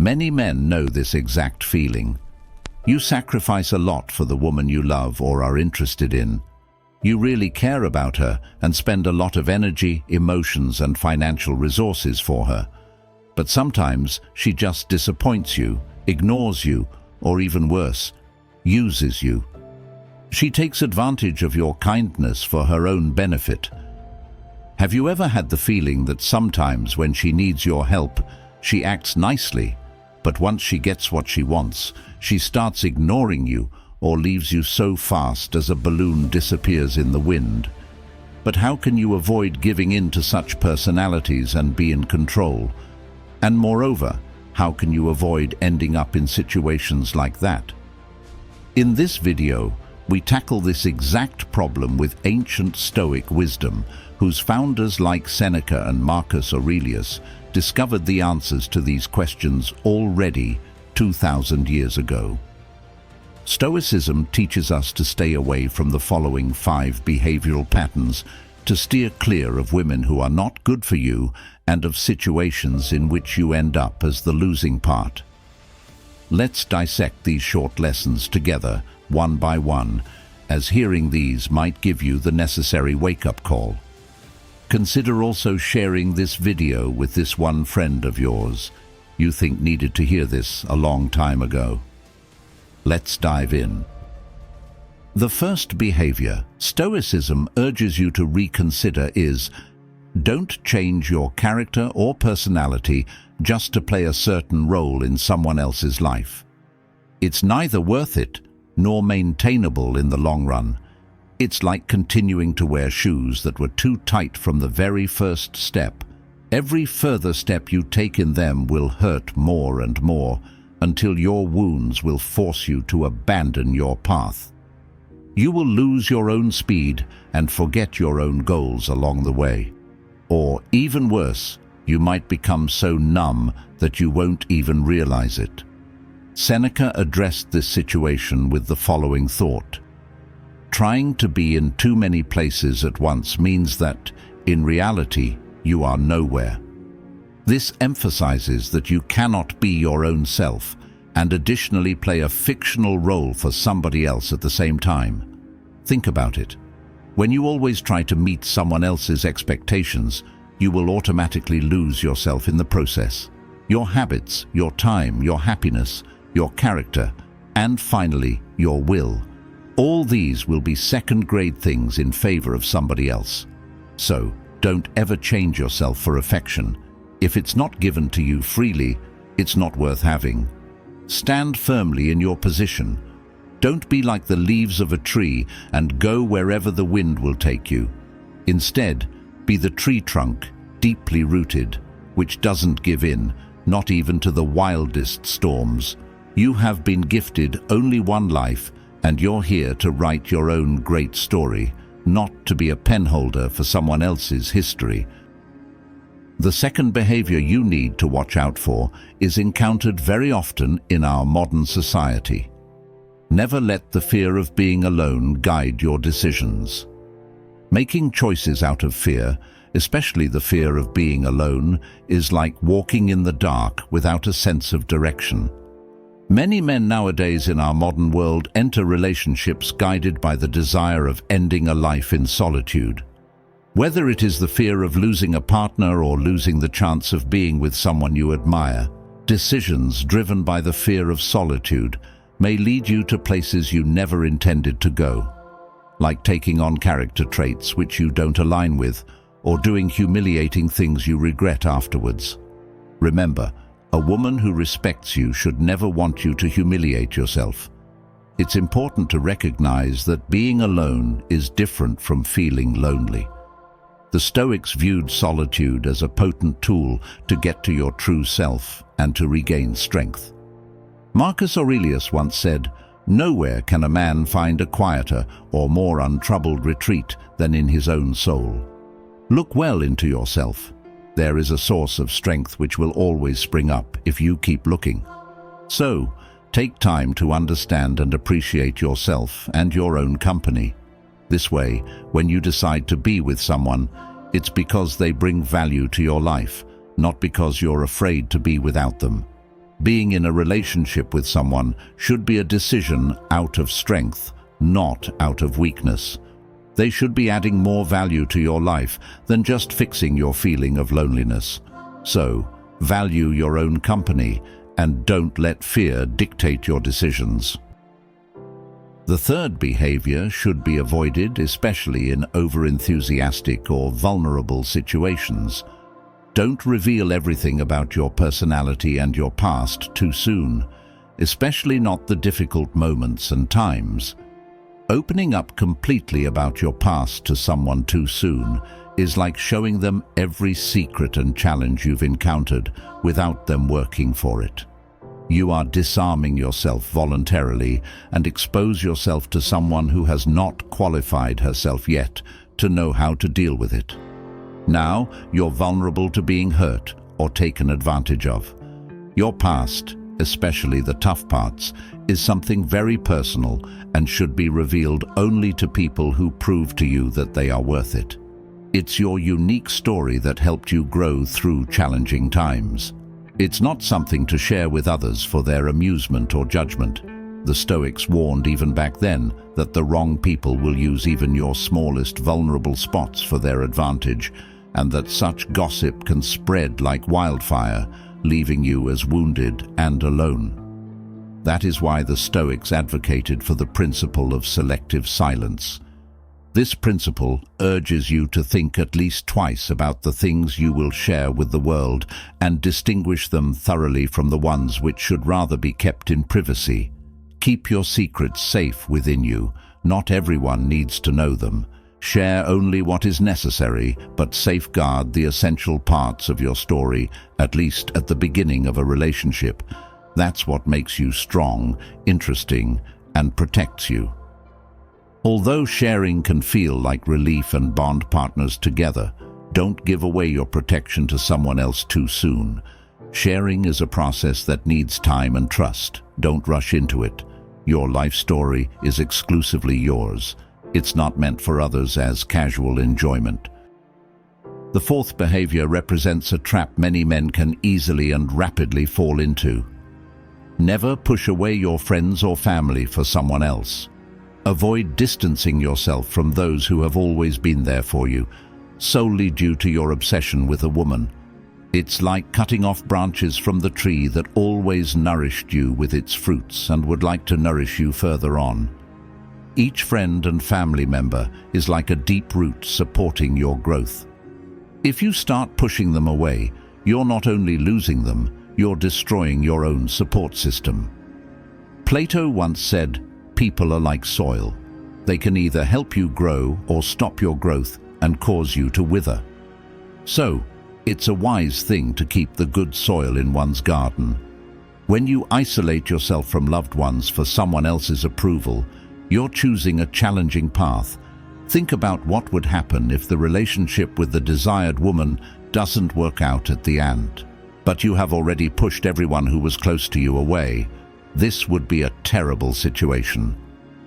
Many men know this exact feeling. You sacrifice a lot for the woman you love or are interested in. You really care about her and spend a lot of energy, emotions, and financial resources for her. But sometimes she just disappoints you, ignores you, or even worse, uses you. She takes advantage of your kindness for her own benefit. Have you ever had the feeling that sometimes when she needs your help, she acts nicely, but once she gets what she wants, she starts ignoring you or leaves you so fast as a balloon disappears in the wind? But how can you avoid giving in to such personalities and be in control? And moreover, how can you avoid ending up in situations like that? In this video, we tackle this exact problem with ancient Stoic wisdom, whose founders like Seneca and Marcus Aurelius discovered the answers to these questions already 2,000 years ago. Stoicism teaches us to stay away from the following 5 behavioral patterns to steer clear of women who are not good for you and of situations in which you end up as the losing part. Let's dissect these short lessons together, one by one, as hearing these might give you the necessary wake-up call. Consider also sharing this video with this one friend of yours you think needed to hear this a long time ago. Let's dive in. The first behavior Stoicism urges you to reconsider is, don't change your character or personality just to play a certain role in someone else's life. It's neither worth it nor maintainable in the long run. It's like continuing to wear shoes that were too tight from the very first step. Every further step you take in them will hurt more and more until your wounds will force you to abandon your path. You will lose your own speed and forget your own goals along the way. Or, even worse, you might become so numb that you won't even realize it. Seneca addressed this situation with the following thought: trying to be in too many places at once means that, in reality, you are nowhere. This emphasizes that you cannot be your own self and additionally play a fictional role for somebody else at the same time. Think about it. When you always try to meet someone else's expectations, you will automatically lose yourself in the process. Your habits, your time, your happiness, your character, and finally, your will. All these will be second-grade things in favor of somebody else. So, don't ever change yourself for affection. If it's not given to you freely, it's not worth having. Stand firmly in your position. Don't be like the leaves of a tree and go wherever the wind will take you. Instead, be the tree trunk, deeply rooted, which doesn't give in, not even to the wildest storms. You have been gifted only one life, and you're here to write your own great story, not to be a penholder for someone else's history. The second behavior you need to watch out for is encountered very often in our modern society. Never let the fear of being alone guide your decisions. Making choices out of fear, especially the fear of being alone, is like walking in the dark without a sense of direction. Many men nowadays in our modern world enter relationships guided by the desire of ending a life in solitude. Whether it is the fear of losing a partner or losing the chance of being with someone you admire, decisions driven by the fear of solitude may lead you to places you never intended to go, like taking on character traits which you don't align with, or doing humiliating things you regret afterwards. Remember, a woman who respects you should never want you to humiliate yourself. It's important to recognize that being alone is different from feeling lonely. The Stoics viewed solitude as a potent tool to get to your true self and to regain strength. Marcus Aurelius once said, "Nowhere can a man find a quieter or more untroubled retreat than in his own soul." Look well into yourself. There is a source of strength which will always spring up if you keep looking. So, take time to understand and appreciate yourself and your own company. This way, when you decide to be with someone, it's because they bring value to your life, not because you're afraid to be without them. Being in a relationship with someone should be a decision out of strength, not out of weakness. They should be adding more value to your life than just fixing your feeling of loneliness. So, value your own company and don't let fear dictate your decisions. The third behavior should be avoided, especially in over-enthusiastic or vulnerable situations. Don't reveal everything about your personality and your past too soon, especially not the difficult moments and times. Opening up completely about your past to someone too soon is like showing them every secret and challenge you've encountered without them working for it. You are disarming yourself voluntarily and expose yourself to someone who has not qualified herself yet to know how to deal with it. Now, you're vulnerable to being hurt or taken advantage of. Your past, especially the tough parts, is something very personal and should be revealed only to people who prove to you that they are worth it. It's your unique story that helped you grow through challenging times. It's not something to share with others for their amusement or judgment. The Stoics warned even back then that the wrong people will use even your smallest vulnerable spots for their advantage, and that such gossip can spread like wildfire, leaving you as wounded and alone. That is why the Stoics advocated for the principle of selective silence. This principle urges you to think at least twice about the things you will share with the world and distinguish them thoroughly from the ones which should rather be kept in privacy. Keep your secrets safe within you. Not everyone needs to know them. Share only what is necessary, but safeguard the essential parts of your story, at least at the beginning of a relationship. That's what makes you strong, interesting, and protects you. Although sharing can feel like relief and bond partners together, don't give away your protection to someone else too soon. Sharing is a process that needs time and trust. Don't rush into it. Your life story is exclusively yours. It's not meant for others as casual enjoyment. The fourth behavior represents a trap many men can easily and rapidly fall into. Never push away your friends or family for someone else. Avoid distancing yourself from those who have always been there for you, solely due to your obsession with a woman. It's like cutting off branches from the tree that always nourished you with its fruits and would like to nourish you further on. Each friend and family member is like a deep root supporting your growth. If you start pushing them away, you're not only losing them, you're destroying your own support system. Plato once said, "People are like soil. They can either help you grow or stop your growth and cause you to wither." So, it's a wise thing to keep the good soil in one's garden. When you isolate yourself from loved ones for someone else's approval, you're choosing a challenging path. Think about what would happen if the relationship with the desired woman doesn't work out at the end. But you have already pushed everyone who was close to you away. This would be a terrible situation.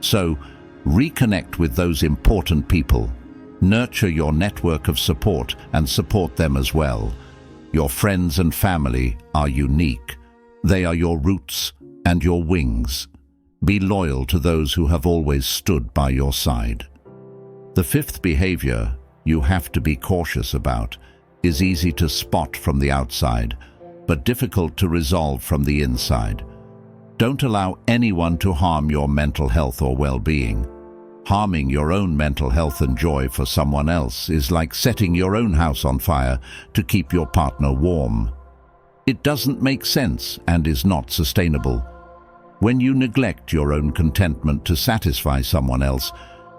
So, reconnect with those important people. Nurture your network of support and support them as well. Your friends and family are unique. They are your roots and your wings. Be loyal to those who have always stood by your side. The fifth behavior you have to be cautious about is easy to spot from the outside, but difficult to resolve from the inside. Don't allow anyone to harm your mental health or well-being. Harming your own mental health and joy for someone else is like setting your own house on fire to keep your partner warm. It doesn't make sense and is not sustainable. When you neglect your own contentment to satisfy someone else,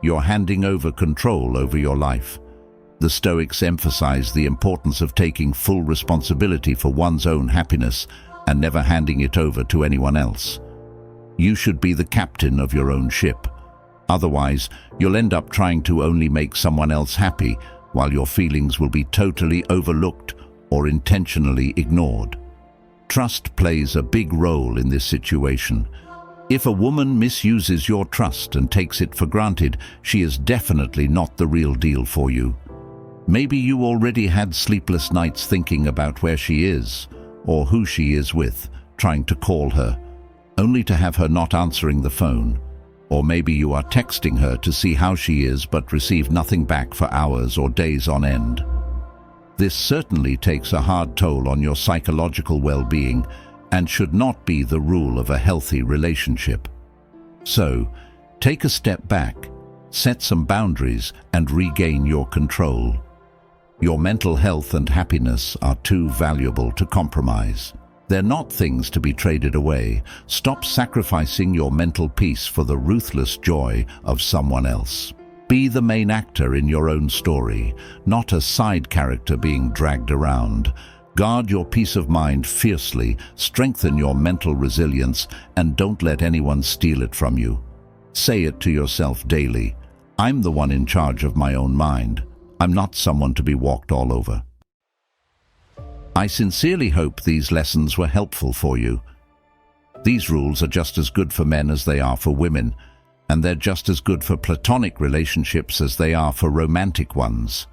you're handing over control over your life. The Stoics emphasize the importance of taking full responsibility for one's own happiness and never handing it over to anyone else. You should be the captain of your own ship. Otherwise, you'll end up trying to only make someone else happy, while your feelings will be totally overlooked or intentionally ignored. Trust plays a big role in this situation. If a woman misuses your trust and takes it for granted, she is definitely not the real deal for you. Maybe you already had sleepless nights thinking about where she is or who she is with, trying to call her, only to have her not answering the phone. Or maybe you are texting her to see how she is but receive nothing back for hours or days on end. This certainly takes a hard toll on your psychological well-being and should not be the rule of a healthy relationship. So, take a step back, set some boundaries, and regain your control. Your mental health and happiness are too valuable to compromise. They're not things to be traded away. Stop sacrificing your mental peace for the ruthless joy of someone else. Be the main actor in your own story, not a side character being dragged around. Guard your peace of mind fiercely, strengthen your mental resilience, and don't let anyone steal it from you. Say it to yourself daily. I'm the one in charge of my own mind. I'm not someone to be walked all over. I sincerely hope these lessons were helpful for you. These rules are just as good for men as they are for women, and they're just as good for platonic relationships as they are for romantic ones.